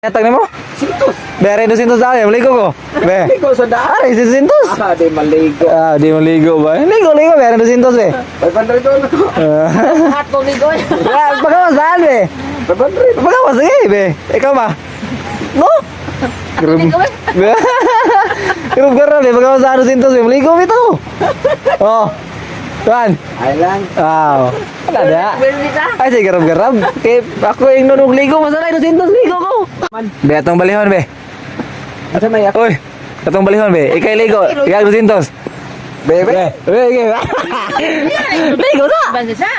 Nyatag na mo? Sintos. Bere 200 tayo, maligo ko. Be. Maligo sa daan. Ay, 200. Di maligo. Di maligo ba? Ligo, bere 200 be. 500 doon ako. At pumigo. Pagawas saan be? 500. Pagawas sige be. Ikaw ba? No? Grum. Grum be, pagawas saan 200 be. Maligo bito. Oh. Tuan. Ay lang. Wow. Wala na. Ay, sige, garab-garab. Okay, ako yung nunong ligo. Masala, 200 ligo ko. Be, atong balihon, be. Asa may ako? Uy, atong balihon, be. Ikay ligo. Ikay 200. Bebe. Ligo na. Bangga sa.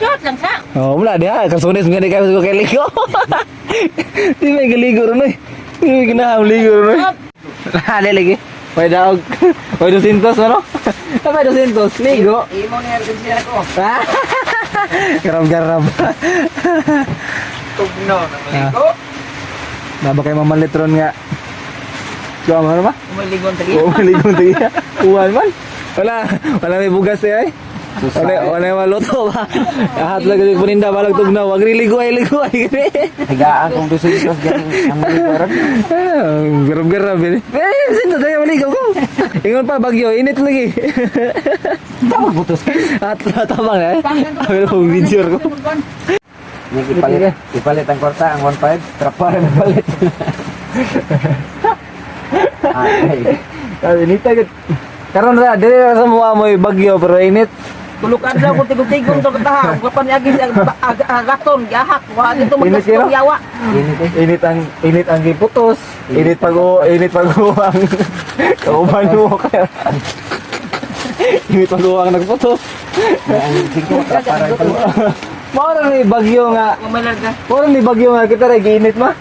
Short lang sa. Oh, wala dia. Kasunis nga di kayo kay ligo. Di may galigo ron, eh. Di may ginaham ligo ron, eh. Hali lagi. May daog. May 200, ano? May 200. Ligo. Imo na yung siya ko. Garab-garab. Tugno na maligo. Naba kay mamalit ron nga. Kuha mo ba? Umaligon tagi. Oo, maligong tigiya. Uwan man. Wala may bugas eh ay. Wala may maluto ba? Lahat lang kasi puninda balag tugnaw. Wag ligo ay gani. Higaan kung 200 ganun ang maligo ron. Garab-garab eh. Sinto tayo maligaw ko. Ingon pa bagyo, init lagi. Tawag butos ka. At tabang eh. Pero kung video ko. Ipalit ang kwarta, ang 1.5. Trapar na palit. Ay. Init agad. Karon ra dili ra sa mga mo'y bagyo pero init. Tulukan daw ko tigong-tigong to kataha. Kapan agi gaton gahak. Wa dito Init magkastong kira? yawa. Init ang giputos. Init pag uwang. Kauban mo kaya. Init pag uwang nagputos. Ang tingko trapar na palit. Mao ni bagyo nga. Umalarga. Mao ni bagyo nga kita ra giinit ma.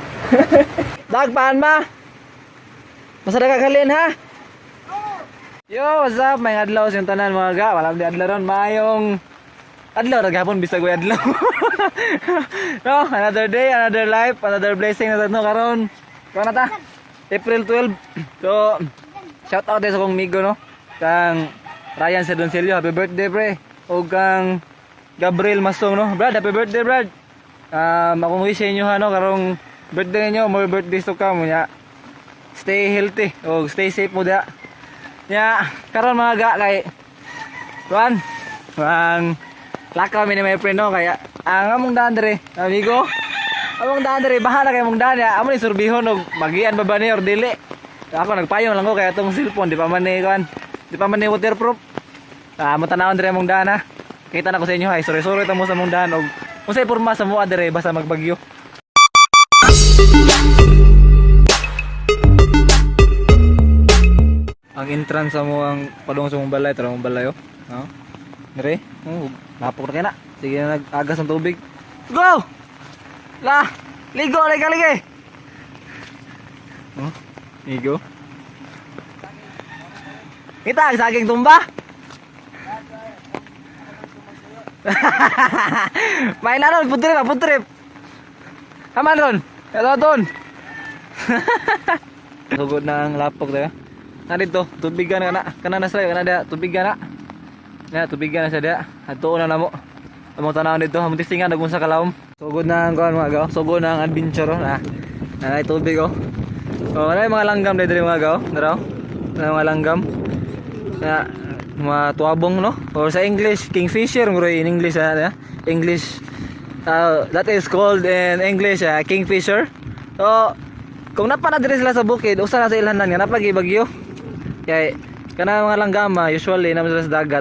Dagpaan ma. Masada ka kalin ha. Yo, what's up? May adlaw sa tanan mga ga. Wala di adlaw ron. Mayong adlaw ra gahapon bisag way adlaw. No, another day, another life, another blessing na tatno karon. Kuha na ta. April 12. So, shout out din sa kong migo no. Kang Ryan Sedoncelio, happy birthday pre. O kang Gabriel Masong no. Brad, happy birthday Brad. Akong wish sa inyo ano karong birthday niyo, more birthdays to come nya. Stay healthy o stay safe mo da. Ya, karon mga ga kay Juan, ang lakaw mi ni my friend no kaya ang among daan dire, amigo. Among daan dire bahala kay among daan ya. Amo ni surbihon og magian ba ni or dili. Ako nagpayong lang ko kaya tong cellphone di pa man ni kuan. Di pa man ni waterproof. Mo tanawon dire among daan ha. Kita na ko sa inyo ay sorry ta mo sa among daan og unsay porma sa mo dire basta magbagyo. Ang entrance sa mo ang padung sa mong balay, tara mong balay oh. No? Dire, napok na kaya na. Sige na nag-agas ng tubig. Go! La! Ligo, ligi! Oh, ligo. Kita, saging tumba. Main na ron, putrip. Haman ron. Ito, ton. Sugod na ang lapok tayo. Na dito, tubigan na kana na sila, kana da tubigan na. Na tubigan na siya da. Adto na namo. Amo tanawon dito, amo testingan dagun sa kalawom. Sugod na ang kuan mga gaw, sugod na ang adventure na. Na tubig oh. So, na mga langgam dito mga gaw, daraw. Na mga langgam. Na mga tuabong no. Or sa English, kingfisher nguro in English ha. English that is called in English kingfisher. So, kung napa na diri sila sa bukid, usa na sa ilhanan nga napagi bagyo. Kaya kana mga langgama usually naman sila sa dagat.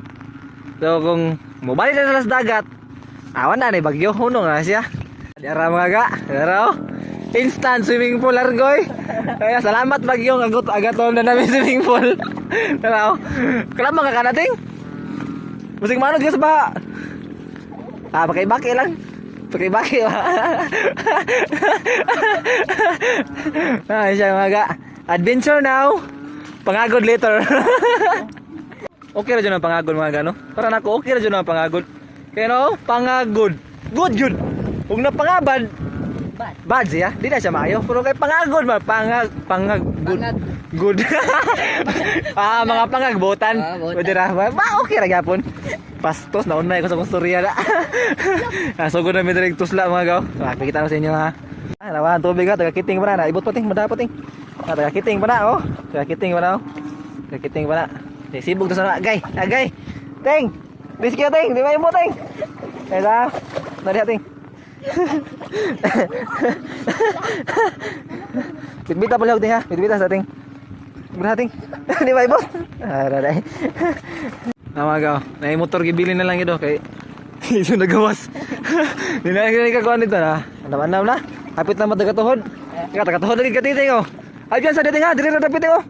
So kung mobalik sila sa dagat, awan na ni bagyo hunong na siya. Dara mga ga, dara oh. Instant swimming pool argoy. Kaya salamat bagyo agaton na namin swimming pool. Dara oh. Kalama ka kanating. Musing manod ka sa baha. Pakibaki lang. Pakibaki. Ay siya mga ga. Adventure now. Pangagod later. Okay ra jud ang pangagod mga gano. Para nako okay ra jud ang pangagod. Kaya no, pangagod. Good jud. Ug na pangabad. Bad siya. Di na siya maayo. Pero kay pangagod man pangagod. Good. Mga pangagbotan. Pwede ra. Okay ra gyapon. Pastos na unay ko sa kong storya na. Sugod na mi direk tusla mga gaw. Pakita ko sa inyo ha. Ah, lawan tubig ha, taga kiting pa na, ibot pa ting, madapat ting. Ah, taga kiting pa na, oh. Taga kiting pa na, oh. Taga kiting pa na. Sibog to sa agay, agay. Ting. Risky ting, di ba mo ting? Esa. Nari ting. Bitbita pala ting ha, bitbita sa ting. Berating. Di ba ibot? Ah, daday. Namaga, na motor gibili na lang ito kay iso nagawas. Di na kagawa nito na. Andam-andam na. Hapit na matagatuhod. Tagatuhod lagi katiting oh. Ay diyan sa dating ha, diri ra dapit oh.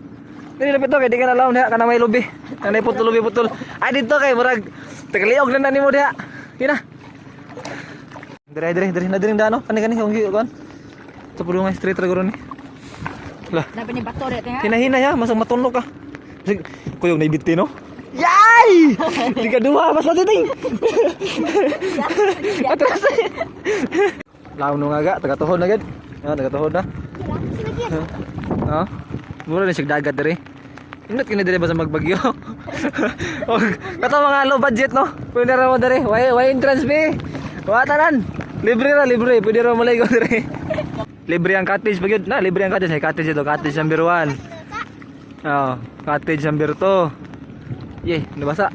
Diri dapit to kay di ka na laom diha kana may lubi. Kanay putol lubi putol. Ay dito kay murag tagaliog na nimo diha. Kina. Diri na diring dano. Kani kung kon. Sa pulungan street ra guro ni. Lah. Dapat ni bato dito ha. Hinahina ya, masang matunok ka. Kuyog na ibiti, no? Yay! Di ka duha, mas matiting. Atras. Laon nung aga, tagatuhod na gid. Ah, tagatuhod na. Ha? Mura na siya dagat diri. Ingat kini diri ba sa magbagyo? Og kato mga low budget no. Pwede ra mo diri. Way entrance fee. Wa tanan. Libre ra, libre. Pwede ra mo ligo diri. Libre ang cottage pag yun. Na, libre ang cottage. Ay, cottage ito. Cottage number 1. Oh, cottage number 2. Yeh, nabasa.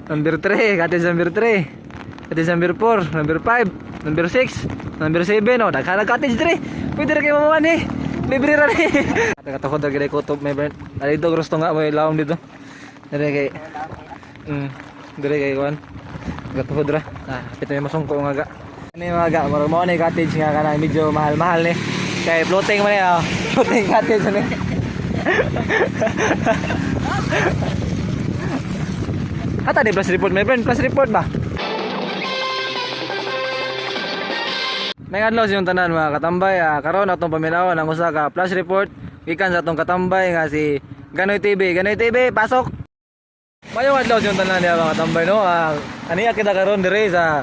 Number 3. Cottage number 3. Cottage number 4. Number 5. Number 6. Number 7. Oh, daghan cottage 3. Pwede rin kayo mamaman eh. Libre rin eh. Katakot rin kayo kutob, my friend. Dali ito, gusto nga. May laong dito. Dali kayo. Dali kayo kuhan. Katakot rin. Kapit na yung masungko nga ga. Ano yung mga ga, mo na yung cottage nga ka na medyo mahal-mahal eh. Kaya floating mo na floating cottage ano eh. Ata di plus report my friend, plus report ba? May adlaw siyong tanan mga katambay, karon atong paminaw ang usa ka plus report gikan sa atong katambay nga si Ganoy TV. Ganoy TV, pasok. Mayong adlaw siyong tanan niya mga katambay no. Aniya kita karon dire sa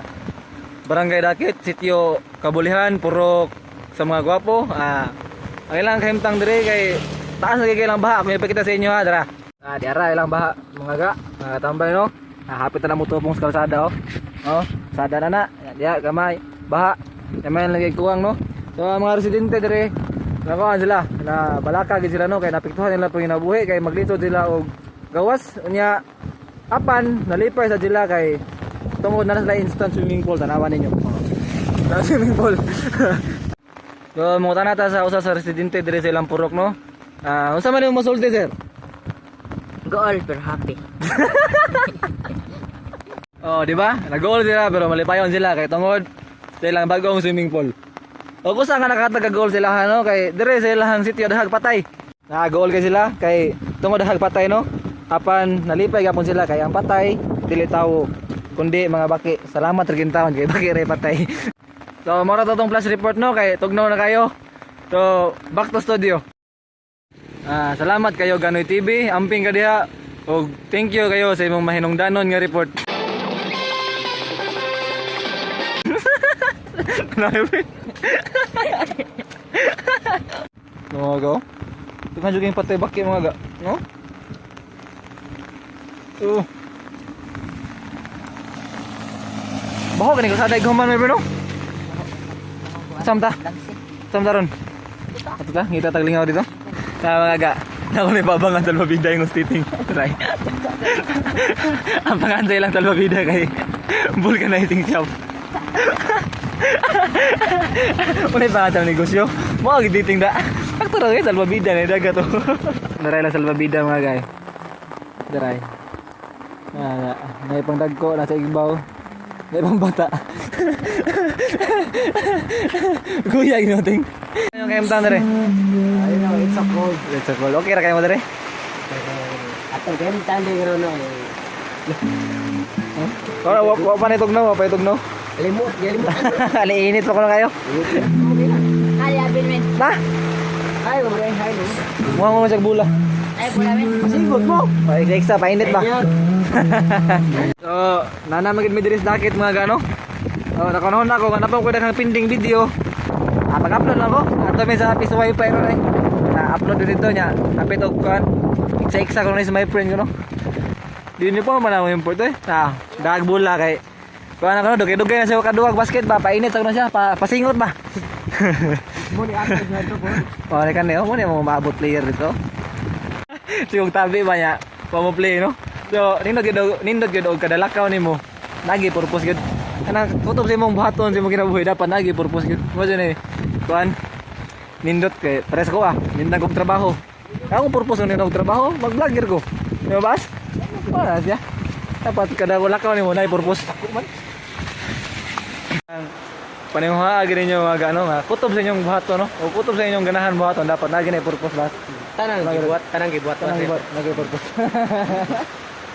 Barangay Dakit, Sitio Kabulihan, Purok sa mga gwapo. Ang ilang kahimtang dire kay taas na kailang baha. Kung ipakita sa inyo ha, dara. Diara ilang baha mga ga, mga tambay no. Hapit na mo tupong sa kalsada oh. Oh, sada na na. Diya gamay, baha. Kamay lagi tuwang no. So mga residente dire, nakuha sila na balaka gid sila no kay napiktuhan nila pang inabuhi kay maglito sila og gawas unya apan nalipay sa sila kay tungod na sila instant swimming pool, tanawan ninyo. Swimming pool. So, mga tanata sa usa sa residente dire sa ilang purok, no? Unsa man yung masulti, sir? Goal pero happy. Oh, di ba? Nag-goal sila pero malipayon sila kay tungod sa ilang bagong swimming pool. O kusa nga nakataga-goal sila no kay dire sa ilang sitio dahag patay. Nag-goal kay sila kay tungod dahag patay no. Apan nalipay gapon sila kay ang patay dili tawo kundi mga baki. Salamat rin taon kay baki rin patay. So mora to tong plus report no kay tugnaw na kayo. So back to studio. Salamat kayo Ganoy TV, amping ka diha. Og thank you kayo sa imong mahinungdanon nga report. Mga ga. Tingnan jud kay patay baki mga ga, no? Baho kani ko sa day guman may bro. Samta. Samta ron. Ato ta, ngita taglingaw dito. Sa mga ga. Ako may babangan sa Albabida yung stiting. Try. Ang pangansay lang sa Albabida kay vulcanizing shop. Unay pangansay negosyo. Mga giditing da. Aktura guys, Albabida na dagat to. Daray lang sa Albabida mga guys. Daray. May pang dagko nasa ibaw. May pang bata. Kuya ginoting. Ano kayo mtang dere? Ayun, it's a cold. It's a cold. Okay ra kayo mo dere? Atong kayo tanda garo no. Ora wa pa nitugnaw, wa pa itugnaw. Limot. Ali init pa ko na kayo. Kaya bin. Na. Ay, hay no. Muha mo sa bula. Ay pula min. Masigod mo. Ay, extra painit ba? So, nana magid mi diri sa Dakit mga gano. Nakanahon na ako, hanap ko daghang pinding video. Pag-upload lang ko. Ato mi sa piso wifi ro ay. Na-upload dito nya. Kapit og kan. Iksa ko na sa my friend ko no. Di ni po man ang import eh. Dag bula kay Kuha na ko, dugay-dugay na siya kaduwag basket ba, painit sa na siya, pasingot ba. Mo ni ato na to ko. Wala ka niyo, mo ni mo maabot player dito. Siyong tabi ba niya, mo play no. So, nindot gyud og kadalakaw nimo. Nagi purpose gyud. Kanang kutob sa imong buhaton sa imong kinabuhi dapat nagi purpose gyud. Mo ni kuan nindot kay pares ko nindang kog trabaho. Ako purpose ni og trabaho, mag-vlogger ko. Di ba bas? Wala siya. Dapat kada wala ka nimo nay purpose. Panimuha gini nyo mga ano nga kutob sa inyong buhaton no o kutob sa inyong ganahan buhaton dapat na gini purpose bas. Tanang gibuhat. Nagay purpose.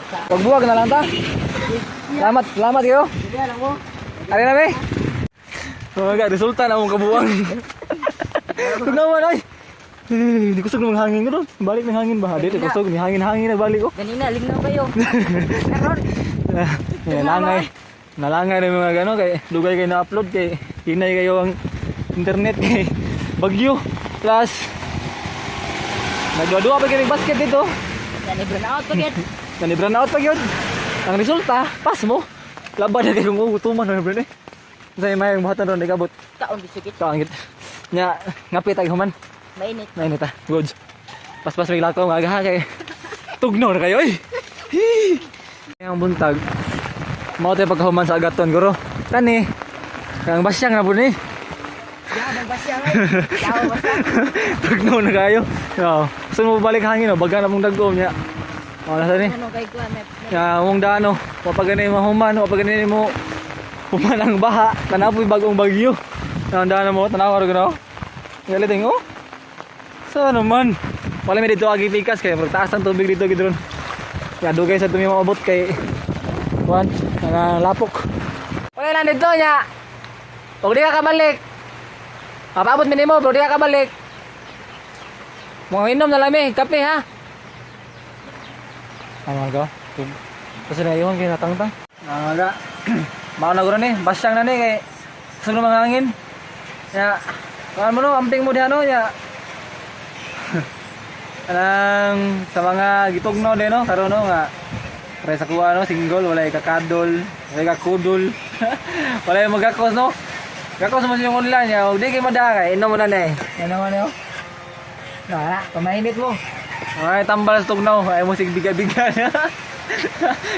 Pagbuwag na lang ta. Salamat yo. Sige lang mo. Ari na be. Mga resulta na mong kabuwang. Tugnawan ay. Hindi kusog ng hangin ko doon. Balik ng hangin ba? Dito kusog ni hangin na balik ko. Ganina, lignaw kayo. Karon, Nalangay. Nalangay na mga gano kay dugay kay na-upload kay hinay kayo ang internet kay bagyo plus nagdua-dua pa kay basket dito. yan i-burn out pagit. Nanibran out pa yun. Ang resulta, pas mo. Laban na kayong utuman na bro eh. Sa may buhatan ron ikabot. Kaon bisikit. Kaangit. Nya ngapit ay human. Mainit. Mainit ta. Good. Pas-pas may lakaw nga agaha kay tugnaw na kayo eh. Hee. Ang buntag. Mao tay pagkahuman sa agaton guro. Kani. Kang basyang na po ni. Yaw, magbasyang ay. Yaw, basyang. Tugnaw na kayo. Yo, gusto mo balik hangin no, baga na mong dagom nya. Mao na ni. Ano kay Kuan? Ya, mong dano, mapagani mo human, mapagani mo human ang baha, kanapoy bagong bagyo. Ang dano mo, tanaw ro gano. Galiting oh. Sa naman. Wala mi dito agi pikas kay taas ang tubig dito gidron. Ya dugay sa tumi maabot kay Juan, nga lapok. Wala lang dito nya. Pag di ka kabalik. Papaabot mi nimo, pag di ka kabalik. Mga inom na lami, kape ha. Ano ka? Kasi na iwan kayo natangtang. Nga. Mao na guro ni, basyang na ni kay sunod mga hangin. Ya, kan mo no, amping mo diha no ya. Anang sa mga gitugno din no, karon no nga pre sa kuha no, single, walay kakadol, walay kakudol. Walay magakos no. Gakos mo yung online ya, di kay madakay, inom mo na ni. Yan naman yo. Wala, pamainit mo. Ay, tambal sa tugnaw, ay mo sig biga-biga.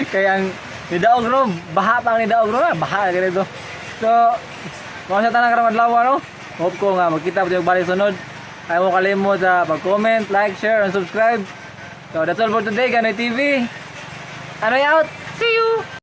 Kaya ang nidaog no, baha pa ang nidaog no, baha ganito. So, mga sa tanang karamad lawa no. Hope ko nga magkita pa tayo balik sunod. Ay mo kalimot sa pag-comment, like, share, and subscribe. So that's all for today, Ganoy TV. Anoy out. See you.